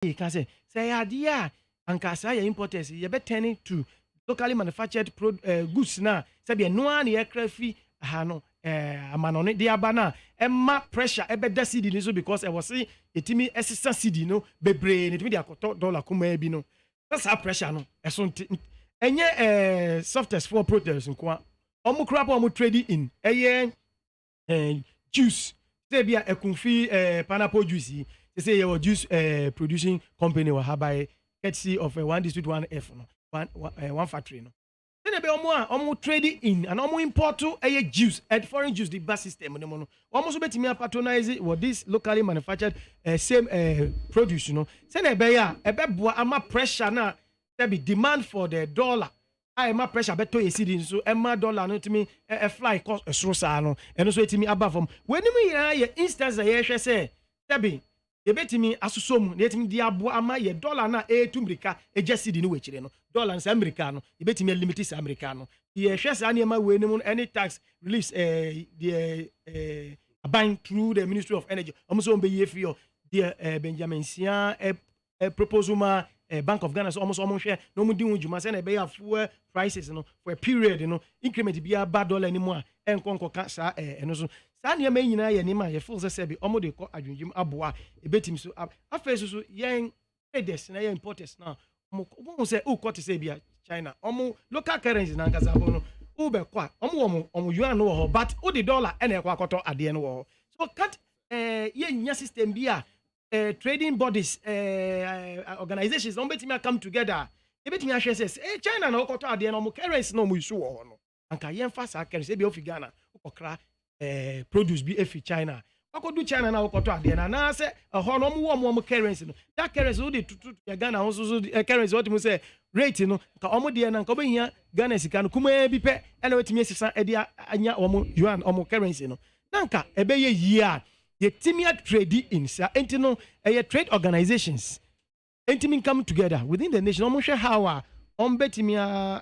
you can say idea and kasa your importers you better turning to locally manufactured goods na say be no an aircraft fee no amanone de abana emma pressure ebeda cedi ni so because I was say etimi esisa cedi no bebre netimi de akoto dollar kuma bi no that's how pressure no eso enye softest for proteins nko omo crap omo trading in juice say bia ekunfi pineapple juice say your juice producing company wa habai courtesy of one district one F no one factory no then be omo trading in and omo import to juice foreign juice the bus system no no omo so betimi patronize what this locally manufactured same produce you know say na be ya ebe boa ama pressure na there be demand for the dollar I ma pressure beto yesidi so emma dollar no timi fly cost esro sa no eno so etimi aba from when me ya instance ya hwe say be ye betimi asusom na etimi di abo ama ye dollar na etumrika ejesidi no wechire no dollar na america no ye betimi limit sa america no ye hwe sa na ma we ni any tax release the buying through the Ministry of Energy almost on be ye for the Benjamin Sia proposal ma Bank of Ghana so almost share no mu din juma say na be ya fuel prices no for a period no increment be about dollar anymore enkonko ka sa eno so sa ne ma nyina ye nima ye full say be omo de ko adwunjum aboa ebetim so afeso so yen traders na ye importers na omo say o cut say bia China omo local currency na nkasa bo no o be kwa omo yuan no ho but o the dollar na e kwa akoto ade no ho so cut ye nya system bia trading bodies organizations don't bet me come together e bet me ahwe say China na okoto ade no mo currency no mo issue ho no anka yen fa sa currency be ofi Ghana okokra produce bi efi China okodu China na okoto ade na say ho no mo currency no that currency wo dey tutu Ghana ho so currency what mo say rate no ka omo de na nka obehia Ghana sika no kuma bi pe na wetimi asisa e de anya omo yuan omo currency no nanka ebe ye yia the timia trade in sa entino trade organizations entimi come together within the nation omo hwe how betimi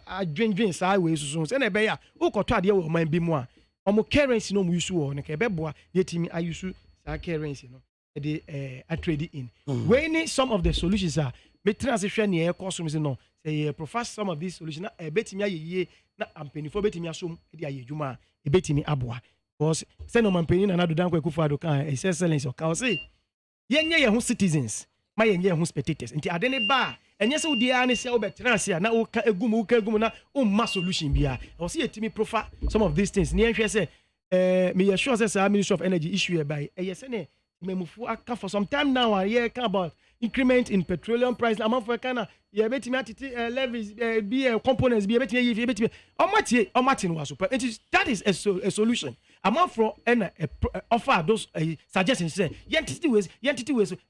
adwendwen sa we susu se na be ya ukoto ade we man bi mu a omo currency no mu use wo ne ka be boa ye timi ayusu sa currency no de trade in we need some of the solutions are me transition ne e cost me no say profess some of these solutions na betimi ayeye na ampenifo betimi asom de ayejuma betimi aboa because say no man penin na do dan kwa Akufo-Addo kan excellence o ka o say yenye ye ho citizens ma yenye ho spectators nti ade ne ba enye se odi a ne se obetrance a na o ka egum na o ma solution bia o say yetimi profa some of these things ne hwe say me sure say Ministry of Energy issue by say ne memufu aka for some time now and here can about increment in petroleum price amount for Ghana ye betimi atiti levies be components be betimi omati no was super that is a solution amount for offer those suggestions say entity ways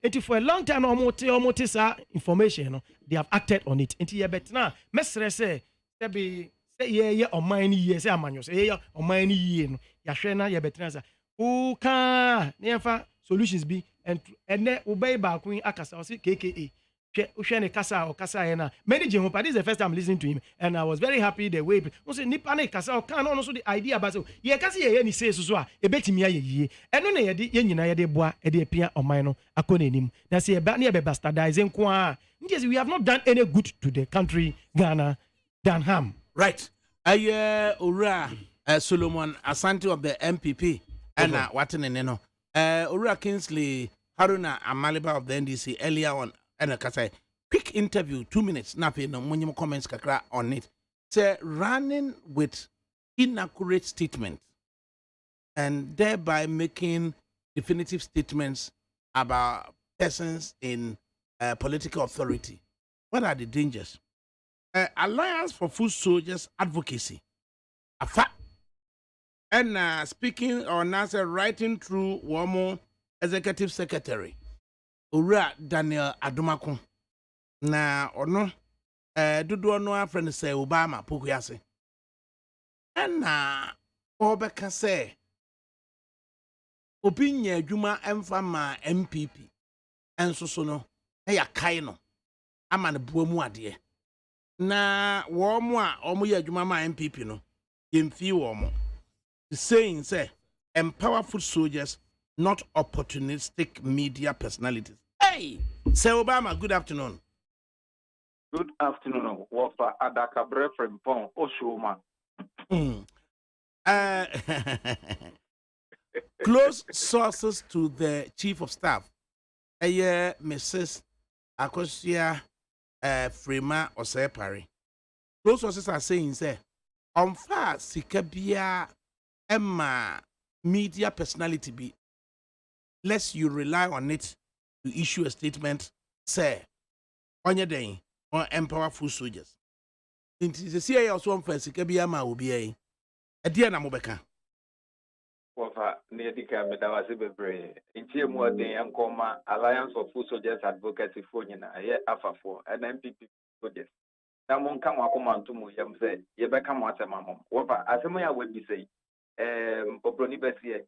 it for a long time omote sa information they have acted on it enti ye betna mesre say be say ye oman ni ye say amanyo say ye oman ni ye no ya hwe na ye betna sa o ka ne fa solutions be and obey back when akasa say KKA Ushene Kasa or Kasa na managing him. This is the first time listening to him, and I was very happy the way. Also, Nipane Kasa or can also the idea about so. Yeah, Kasi any says so. A beti me ye. And no ne ye nyina ye de boa e de pia o man no akone nim. Na say ba ne be bastardizing kwa. Yes, we have not done any good to the country Ghana than harm. Right. Ora Solomon Asante of the MPP and what in no. Ora Kingsley Haruna Amaliba of the NDC earlier on. And I say quick interview 2 minutes nothing no when you comments kakra on it say running with inaccurate statements and thereby making definitive statements about persons in political authority. What are the dangers? Alliance for Food Soldiers Advocacy afa and speaking or answer writing through Wamo Executive Secretary Ura Daniel Adumako na ono dodo no afrene say Obama pokuase na obeka say obinya adwuma emfa ma MPP enso so no ya kai no ama ne boamu ade na wo mo a omo ya adwuma ma MPP no yemfi wo mo saying say empower food soldiers, not opportunistic media personalities. Hey, Sir Obama, good afternoon. Good afternoon. Wafa Adakabre from Pon Oshuma. Close sources to the chief of staff, Mrs. Akosia Frema Osepari. Close sources are saying, say, on fast Sikabia Emma media personality be, lest you rely on it to issue a statement, say, on your day, or empower full soldiers. It is a CIA also on fast Sikabia ma will be a dear Namobeka. Wafa Nedika Medawazibebre. In Tiamu de Ankoma, Alliance of Food Soldiers Advocacy for Yena, AFA4, and MPP soldiers. Namon come Wakoma to Muyam said, Yebeka Matamam. Wafa, Asamoya would be say, Obroni Bessie.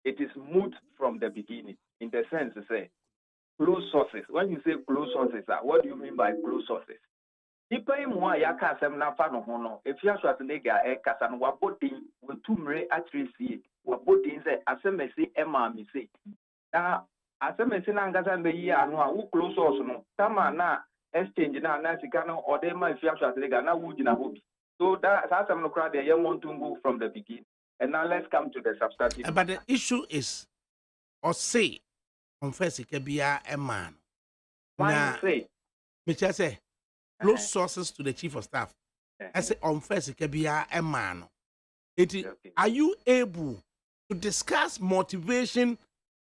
It is moot from the beginning, in the sense to say, close sources. When you say close sources, what do you mean by close sources? Nipa imwa ya kasem na fa no ho no efia so asenega e kasa no wabodin wetumre atresi wabodin se asemesi ema mi se na asemesi na ngasa mbe yi anu a wo close source no tama na exchange na sika no ode ma efia so asenega na wo gina hobi. So that asem no kra de ye want to go from the beginning. And now let's come to the substantive. But the issue is, or say, confess it can be a man. Why say? Which I say, close sources to the chief of staff. I say, confess it can be a man. Are you able to discuss motivation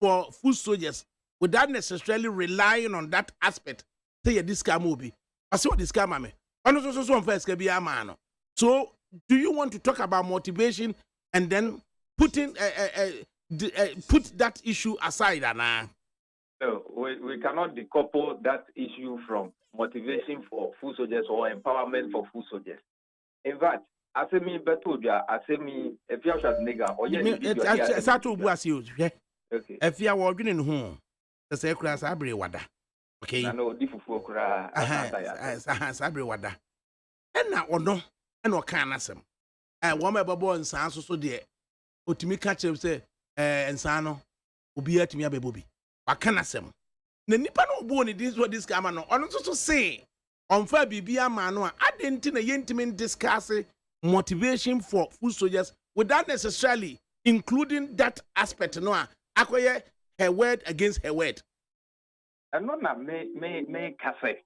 for food soldiers without necessarily relying on that aspect? Say, this guy movie. I see what this guy, mammy. Also, confess can be a man. So, do you want to talk about motivation and then put that issue aside, Anna? No, we cannot decouple that issue from motivation for food soldiers or empowerment for food soldiers. In fact, I say me betuja, I say me if you are a nigga or okay. If you are working in home, the say class abre wada. Okay. I know difufu kra abre wada. And now no, and no can asem. One member born and so dear. Otimi catch him say, and Sano, Ubi at me a baby. I can't asem. The Nippon born it is what this camera no. On also say, on fair BBA mano, I didn't in a gentleman discuss motivation for food soldiers without necessarily including that aspect. No, acquire her word against her word. And not may cafe.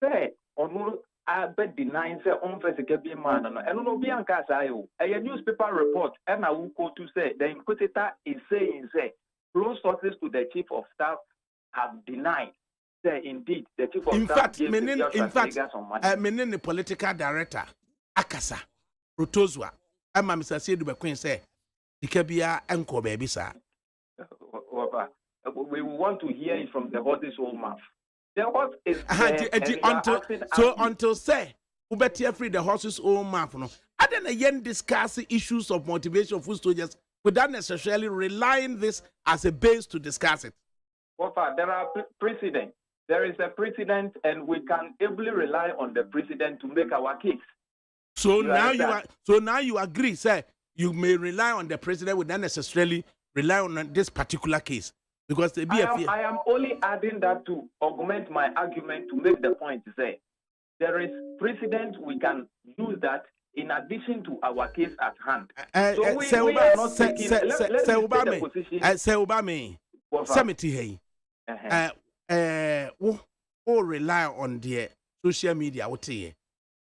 Say, on I bet denying say on first be man and no be anka sayo. A newspaper report and I will go to say the inquisitor is saying say close sources to the chief of staff have denied. Say indeed the chief of staff meaning the political director Akasa Protozwa and Mr. Sedu Bequin say Ikabia Enko baby sir. We want to hear it from the horse's own mouth. Until say Ubetia free the horse's own mouth. No, I then again discuss issues of motivation of food soldiers without necessarily relying this as a base to discuss it. There are precedents. There is a precedent, and we can ably rely on the precedent to make our case. So now you agree, sir. You may rely on the president without necessarily rely on this particular case. Because I am only adding that to augment my argument to make the point to say there is precedent, we can use that in addition to our case at hand. So we are not taking the position. Say Obama, Samity or rely on the social media,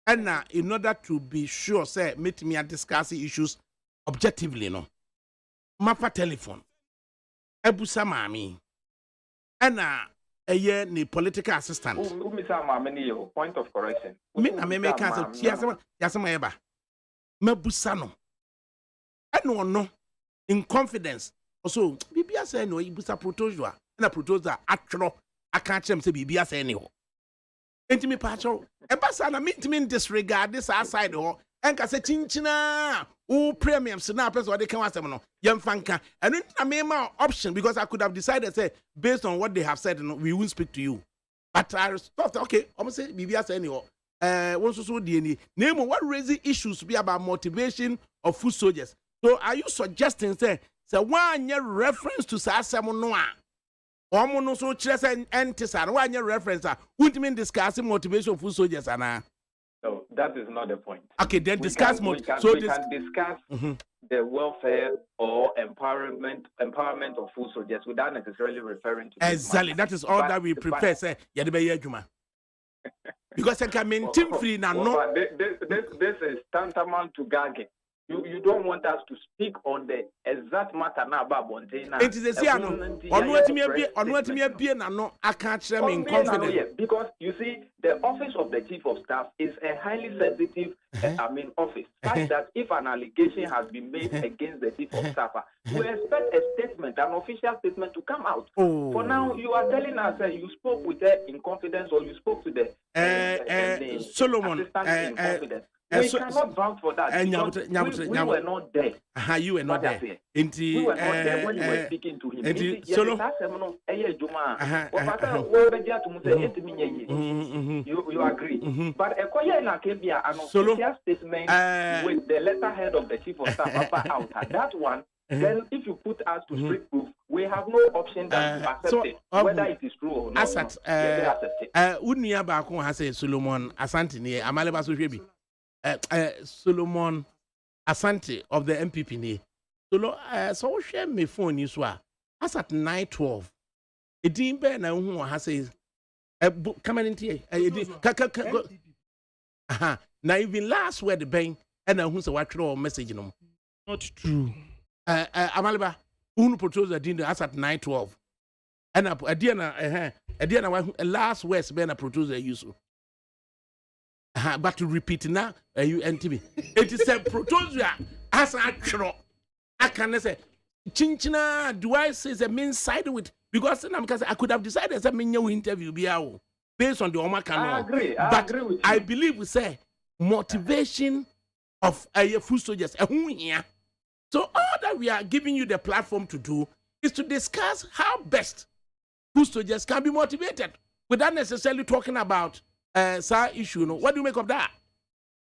and now in order to be sure, say, meet me and discuss issues objectively, no. Mafa telephone. Ebusa mami. Ena eye ni political assistant. Umisa mami ni yo point of correction. Me na me make answer yasema eba. Mebusa no. Eno no in confidence. Also bibia say no ibusa protozua. Na protoza atro aka chem say bibia say ni ho. Enti me pa cho. Eba sa na me disregard this aside ho. Enka say chinchina premium snap person they can want them no yemfanka and I mean my option because I could have decided say based on what they have said no, we won't speak to you but I thought okay I'm say bibia say anyhow one so the name what raising issues be about motivation of food soldiers. So are you suggesting say one year reference to say no Omo no so kire say entisa no anya reference wouldn't mean discussing motivation for soldiers ana. No, that is not the point. Okay, then discuss we can discuss the welfare or empowerment of food soldiers without necessarily referring to exactly. That is all that we prefer. Say, because I can maintain free now. No, this is tantamount to gagging. You don't want us to speak on the exact matter now about Montana. It is a say no. On what me be na no. I can't share me in confidence. Because you see, the office of the chief of staff is a highly sensitive, office. Such that if an allegation has been made against the chief of staff, we expect a statement, an official statement, to come out. Oh. For now, you are telling us that you spoke with her in confidence, or you spoke to the Solomon assistant in confidence. We cannot vouch for that. We were not there. You were not there. We were not there when you were speaking to him. You agree. But a official statement with the letterhead of the chief of staff out. That one, then if you put us to strict proof, we have no option than to accept it, whether it is true or not. Solomon Asante ni amaleba so hwebi. Solomon Asante of the MPP ni. So share me phone ni so a as at 9:12. Edin be na hu ha say come in here. Now even last word the ben and hu say what throw message no. Not true. Amaleba unu proposal din as at 9:12. And adiana last words be na proposal use. But to repeat now, you NTV. It is a proposal as a true. I can say, Chinchina, do I say the main side with? Because I could have decided that my interview be out based on the Oma Canal. I agree with you. I believe we say motivation of food soldiers. So all that we are giving you the platform to do is to discuss how best food soldiers can be motivated without necessarily talking about sir issue. No, what do you make of that?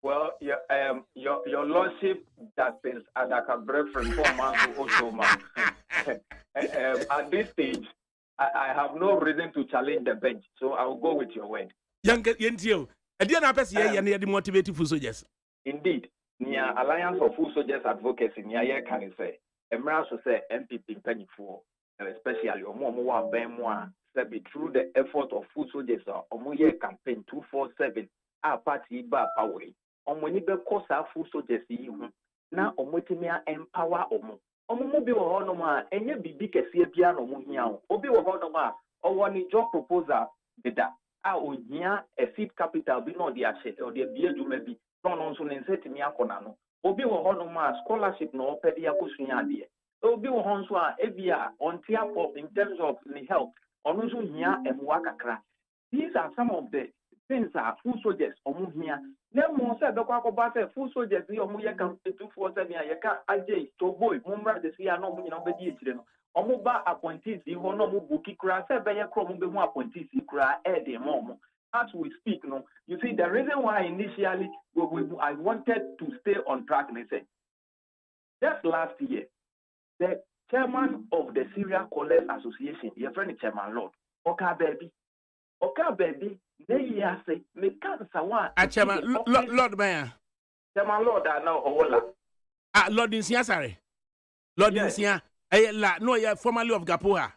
Well, your lordship, that is Adakabre from 4 months to also man. At this stage, I have no reason to challenge the bench, so I will go with your word. Young Yentio, a dear Napes, near the motivated food soldiers. Indeed, near Alliance of Food Soldiers Advocacy, near can say, a mouse to say MPP penny for, especially or more Ben be through the effort of food soldiers or more campaign 247 our party bar power. On when you cause our food soldiers now omotimia empower omo be honoma and ye be big as ye piano muhiao obi honoma or one job proposal deda a seed capital be not the asset or the beer you may be non on so set me akonano obi honoma scholarship no pedia kusunya de obi honso evia on tier of in terms of the health. These are some of the things that food soldiers here. Then more said the food soldiers can 247 AJ to boy, Mumra the Sia no children. Omuba appointees no buki cry, said by a chrome be more appointees cry the mom. As we speak, no, you see the reason why initially I wanted to stay on track, and say just last year, the chairman of the Syria College Association, your friend Chairman Lord, Oka baby, they say, me can't someone. Chairman Lord Mayor. Chairman Lord, I know Ola. Lord Insia, sorry. Lord Insia, no, you're formerly of Gapoa.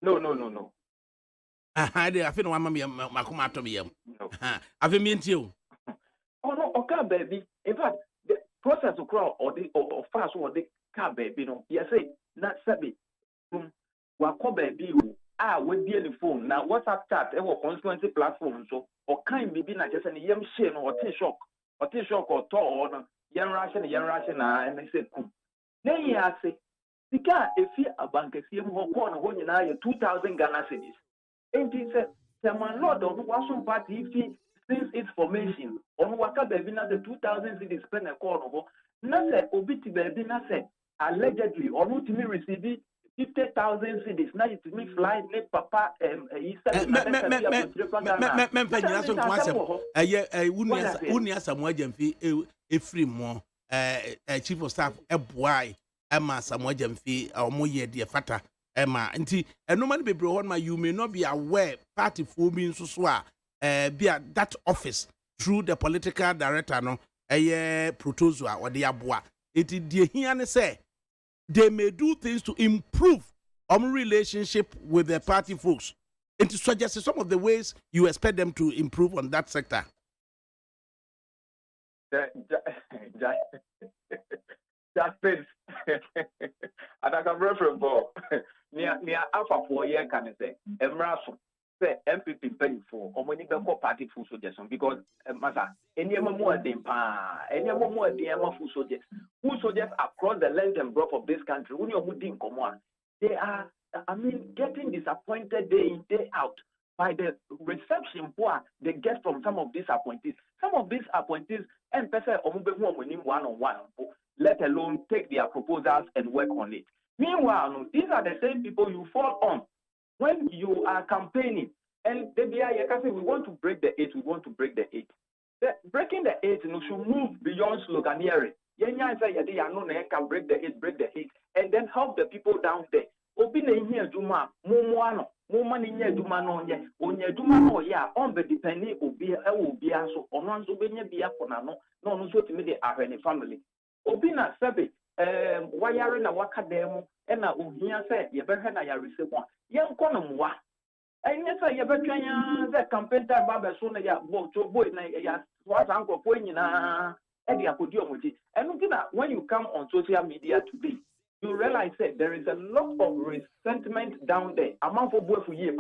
No. I feel one mammy, Makuma to me. I've been mean to you. Oh, no, Oka baby. In fact, the process of crowd or fast or the car baby, no, yes, say, not sabi. Wako baby, we be the phone. Now, WhatsApp chat, constituency platform, so, or kind be not just any young shin or T-shock or tall, young Russian, and they said, then I say, Sika, if you a bank, see him who corner when you know 2,000 Ghana cedis. And he said, Chairman Lord, on Washington Party, if he since its formation, on Waka baby, not the 2,000 cedis spend a corner. Nase obiti baby nase allegedly or not me receive 50,000 cedis. Now it me fly ne papa chief of staff boy Emma Samuel Jamfi or Moye dear Fata Emma, and no man be brought my you may not be aware party for being so be at that office through the political director no protozoa or the abua. It is the here say they may do things to improve our relationship with the party folks. And to suggest some of the ways you expect them to improve on that sector. Justice. And I can reference for near Alpha 4 year can say Emraso say MPP paying for or when you go party food suggestion because Masa any more than any more than food soldiers across the length and breadth of this country when you're moving come on they are getting disappointed day in day out by the reception they get from some of these appointees. Some of these appointees and person one-on-one, let alone take their proposals and work on it. Meanwhile, these are the same people you fall on when you are campaigning. And they can say, we want to break the 8, we want to break the 8. Breaking the 8 should move beyond sloganeering. Can break the 8, and then help the people down there. Obine here Juma, Momoano, Momani Juma no ye, Onya Juma no ya, on the depending Obia, so on one Zubenia Bia Ponano, no so to me the Arene family. Obina Sabi, wiring a waka demo, and I Ubia said, you better than I receive one. Young Conamwa. And yes, I ever try that campaign time Baba Sona ya, boy, ya, what Uncle Poinina, Eddie Apodiomuti. And looking at when you come on social media today, you realize that there is a lot of resentment down there. Amount for both for year,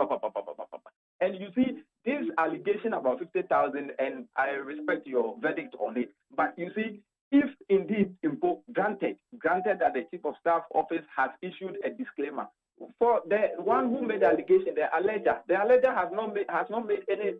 and you see this allegation about 50,000, and I respect your verdict on it. But you see, if indeed granted that the chief of staff office has issued a disclaimer for the one who made the allegation, the alleger has not made any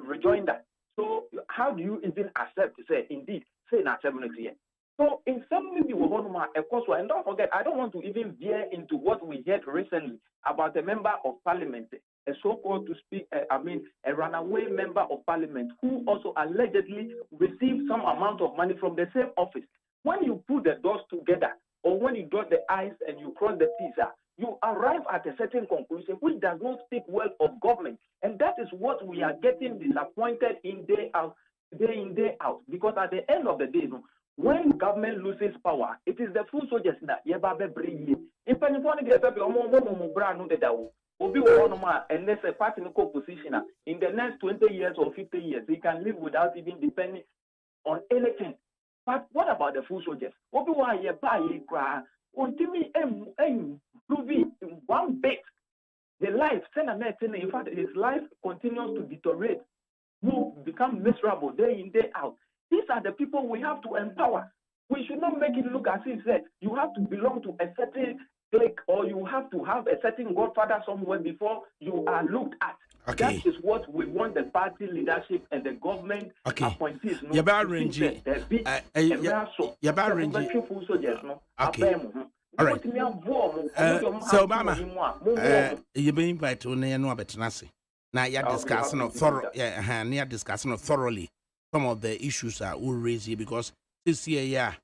rejoinder. So how do you even accept to say indeed say not 7 years? So in some way, and don't forget, I don't want to even veer into what we heard recently about a member of parliament, a so-called a runaway member of parliament who also allegedly received some amount of money from the same office. When you put the dots together, or when you dot the I's and you cross the T's, you arrive at a certain conclusion which does not speak well of government. And that is what we are getting disappointed in day in, day out. Because at the end of the day, when government loses power, it is the full soldiers that Yebabe bring in. If anyone gets up, Obi and there's a party in position in the next 20 years or 50 years, he can live without even depending on anything. But what about the full soldiers? Obi wa ye buy cry until me improving one bit. The life, in fact, his life continues to deteriorate. You become miserable day in, day out. These are the people we have to empower. We should not make it look as if you have to belong to a certain clique or you have to have a certain godfather somewhere before you are looked at. Okay. That is what we want the party leadership and the government appointees. Okay. All right. So, Mama, you've been invited to Neano. Now you're discussing thoroughly some of the issues that will raise here because this year,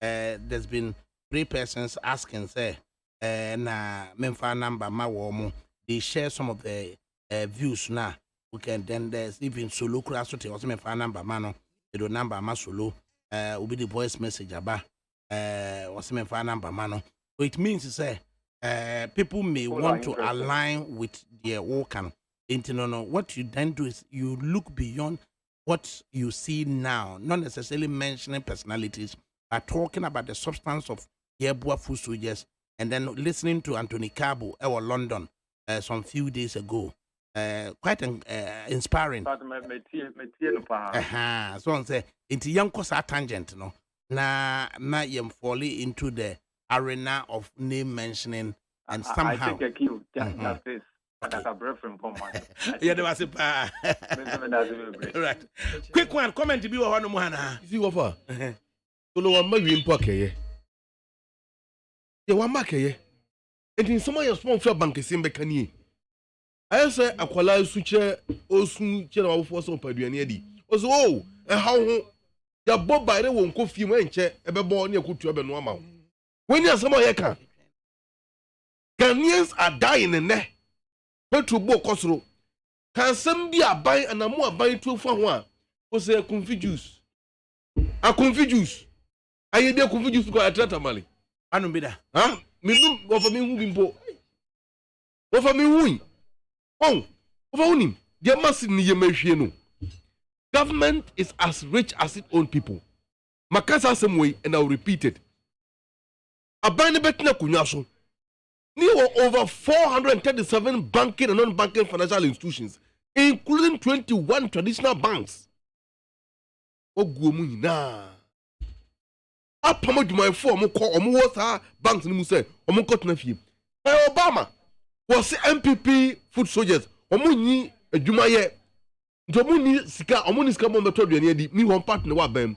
there's been 3 persons asking, say, Memphis number, Mawomo, they share some of the views now. We can then there's even solo class to also Memphis number, Mano, the number, Masolo, will be the voice message about what's Memphis number, Mano. So it means to say, people may want to align with their work and what you then do is you look beyond what you see now, not necessarily mentioning personalities, but talking about the substance of Yebua food soldiers, and then listening to Anthony Cabo or London some few days ago. Quite inspiring. So I'm saying, into young cosa tangent, no, na yam falling into the arena of name mentioning and somehow. I think a cue, just this. Yeah, there was a right. Quick one, comment to be one of one. See what for? So no one may import ye. You want back ye? And in some of your small shop bank is in Becani. I say, a quality switcher, or soon, general force on Paduani. Oh, and how your bob by the won't coffee when check ever born your good job and normal. When you're some of your car. Ghanaians are dying in there. Petro bo kosoro. Can some be a buy and a more buy 2 for 1? Was a confused juice. A confused juice. I hear the confused juice because I try to mali. I don't be that. Huh? Me no for me who bimbo. What for me who? Oh, over him. There must be a government is as rich as its own people. Makasa same way, and I'll repeat it. A bani betina kunyaso. There over 437 banking and non-banking financial institutions, including 21 traditional banks. Ogumuni na. Apamo jumai for omo ko omo wasa banks ni mu say omo ko tena fie. Obama was MPP food soldiers. Omo nyi adwuma ye. Ntomo ni sika omo ni sika mo beto aduane adi ni one partner wa bam.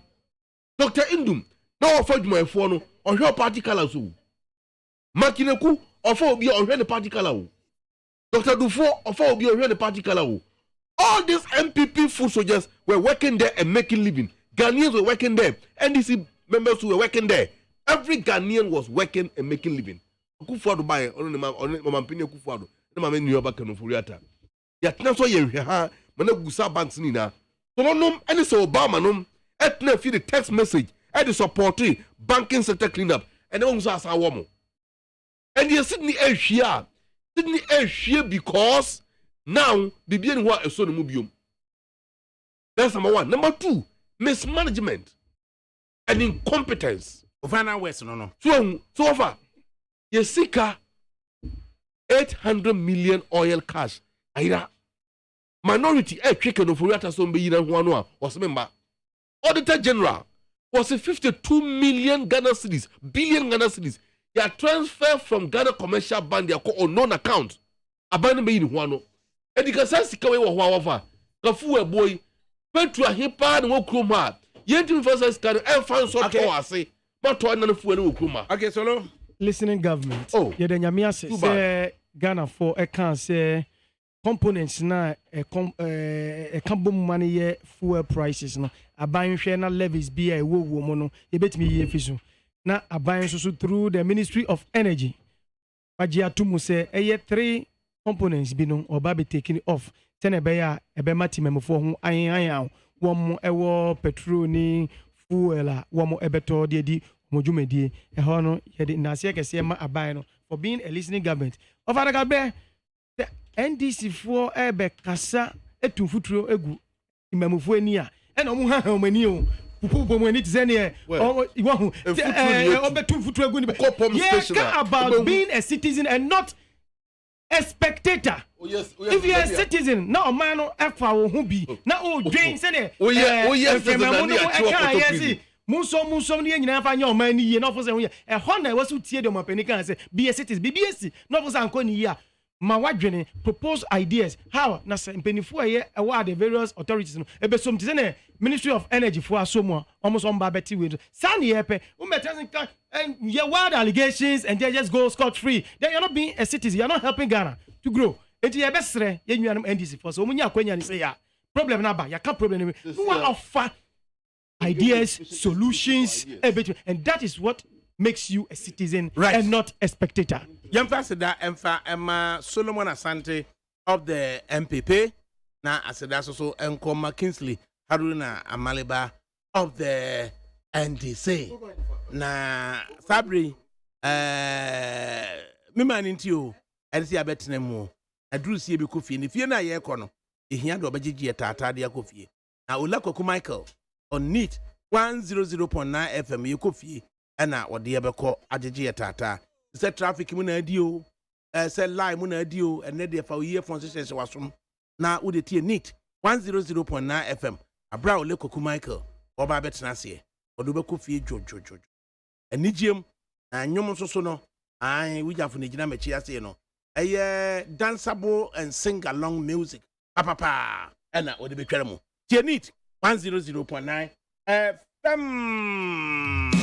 Dr. Indum na ofa adwuma efo no ohwe party colors o. Makineku ofa obi ohwe the party color o. Dr. Dufo ofa obi ohwe the party color o. All these MPP food soldiers were working there and making living. Ghanaians were working there. NDC members who were working there. Every Ghanaian was working and making living. Kufuado buy on mama mpini Kufuado. Na mama ni yoba kanu furiata. Ya tena so ye ha mana gusa banks ni na. So nom any so Obama nom etna feed the text message and the supporting banking sector cleanup and then so asa womo. And you Sydney Asia because now bibi ni wa eso no mu biom. That's number 1. Number 2, mismanagement and incompetence. Ofana West no. So far, Yesika 800 million oil cash. Aira minority chicken of Furiata Sombe Yiran Huanua was member. Auditor General was 52 million Ghana cedis, billion Ghana cedis. They are transferred from Ghana Commercial Bank, they are called on non account. Abandon me in Huano. And you can say Sikawe wa Huawa. Kafu boy. Petro Hipa and Wokruma. Yentin versus can and find so I say. But to another fool Wokruma. Okay, solo. Listening government. Oh, yeah, then Yamia say Ghana for a can say components na a combo money fuel prices no. A buying share na levies be a woman. You bet me ye fisu. Na a buying so through the Ministry of Energy. Pajia Tumu say a 3 components be no or baby taking it off. Tenebeya ebemati memofo hu ayan wo ewo petrol ni fuel wo ebeto de di modwumedie ho no ye de nase kese ma aban no for being a listening government of Adagabe the NDC for ebe kasa etumfuturo egu memofo ani a e no mu ha mani o pupu mo ani tizene o wo obetumfuturo egu ni yeah about being a citizen and not a spectator. Oh, yes, if you are a citizen, now man no efa wo hu bi. Na o dwen se ne. Yes, Muso ni nyina fa nya o man ni ye na fo se hu ye. E ho na we so tie de mo pani kan se be a citizen. BBS na fo se anko ni ye. Ma wadwene propose ideas how na mpanifo ye e the various authorities no e be som te ne Ministry of Energy for asomo almost on babeti we san ye pe o metan kan and ye wild allegations and they just go scot free. Then you're not being a citizen, you're not helping Ghana to grow. Enti ye besre ye nuanum NDC for so munya akwanya ni say ya problem na ba ya ka problem no one offer ideas solutions and that is what makes you a citizen and not a spectator. Yamfasida Emma Solomon Asante of the MPP. Na asida so Enkoma Kingsley Haruna Amaliba of the NDC. Na Sabri Mima Nintio NC Abetnemo. Adru sie be kofi ni fie na ye kono. Ehia do bagigi tata de akofie. Na Olakoku Michael on NEAT 100.9 FM ye kofi. Ena wode yebekọ agege tata se traffic mu na adio se line mu na adio ene de fa ye phone session wasom na wo de tie NEAT 100.9 FM abra Olakoku Michael oba betena se odo be kofie jojojo enigiem anyom so no ai wujafo ne gina machi ase no eye danceable and sing along music papa ena wode betwere mu tie NEAT 100.9 FM